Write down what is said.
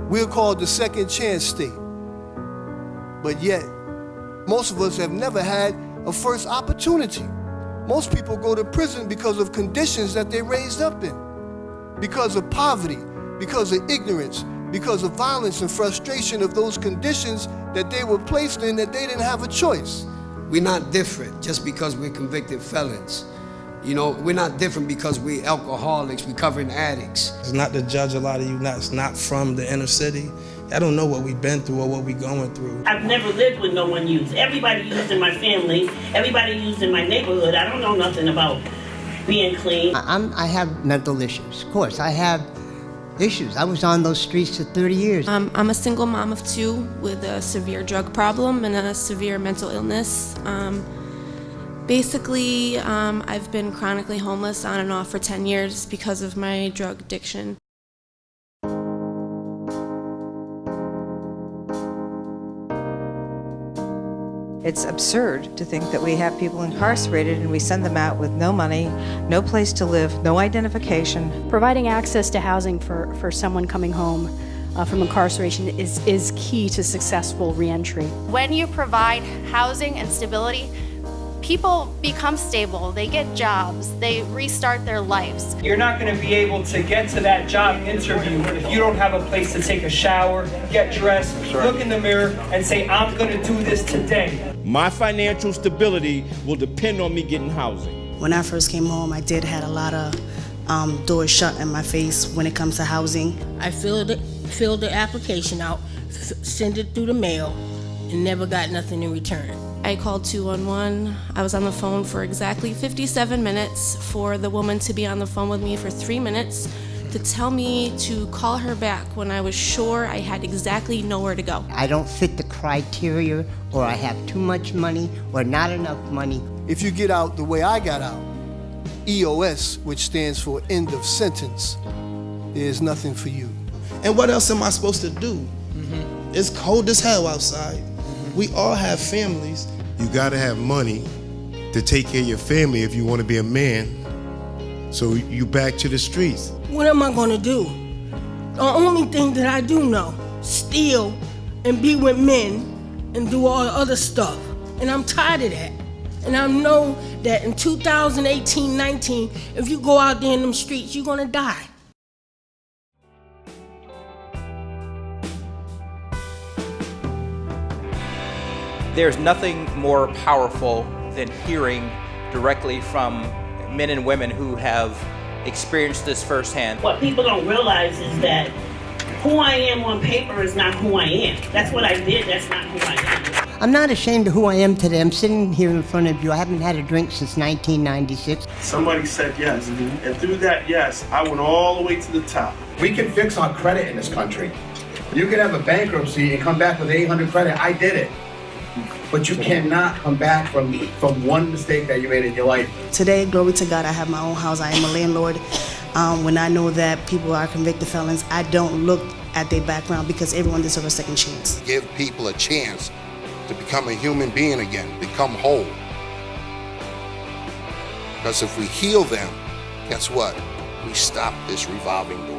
We're called the second chance state. But yet, most of us have never had a first opportunity. Most people go to prison because of conditions that they raised up in, because of poverty, because of ignorance, because of violence and frustration of those conditions that they were placed in that they didn't have a choice. We're not different just because we're convicted felons. You know, we're not different because we're alcoholics, recovering addicts. It's not to judge a lot of you that's not from the inner city. I don't know what we've been through or what we're going through. I've never lived with no one used. Everybody used in my family, everybody used in my neighborhood. I don't know nothing about being clean. I have mental issues. Of course, I have issues. I was on those streets for 30 years. I'm a single mom of 2 with a severe drug problem and a severe mental illness. Basically, I've been chronically homeless on and off for 10 years because of my drug addiction. It's absurd to think that we have people incarcerated and we send them out with no money, no place to live, no identification. Providing access to housing for someone coming home from incarceration is key to successful reentry. When you provide housing and stability, people become stable, they get jobs, they restart their lives. You're not going to be able to get to that job interview if you don't have a place to take a shower, get dressed, look in the mirror, and say, I'm going to do this today. My financial stability will depend on me getting housing. When I first came home, I did had a lot of doors shut in my face when it comes to housing. I filled the application out, sent it through the mail, and never got nothing in return. I called 211. I was on the phone for exactly 57 minutes for the woman to be on the phone with me for 3 minutes to tell me to call her back when I was sure I had exactly nowhere to go. I don't fit the criteria, or I have too much money or not enough money. If you get out the way I got out, EOS, which stands for end of sentence, there's nothing for you. And what else am I supposed to do? It's cold as hell outside. We all have families. You gotta have money to take care of your family if you want to be a man. So you back to the streets. What am I gonna do? The only thing that I do know, steal and be with men and do all the other stuff. And I'm tired of that. And I know that in 2018-19, if you go out there in them streets, you're gonna die. There's nothing more powerful than hearing directly from men and women who have experienced this firsthand. What people don't realize is that who I am on paper is not who I am. That's what I did, that's not who I am. I'm not ashamed of who I am today. I'm sitting here in front of you. I haven't had a drink since 1996. Somebody said yes, and through that yes, I went all the way to the top. We can fix our credit in this country. You can have a bankruptcy and come back with 800 credit. I did it. But you cannot come back from one mistake that you made in your life. Today, glory to God, I have my own house. I am a landlord. When I know that people are convicted felons, I don't look at their background because everyone deserves a second chance. Give people a chance to become a human being again, become whole. Because if we heal them, guess what? We stop this revolving door.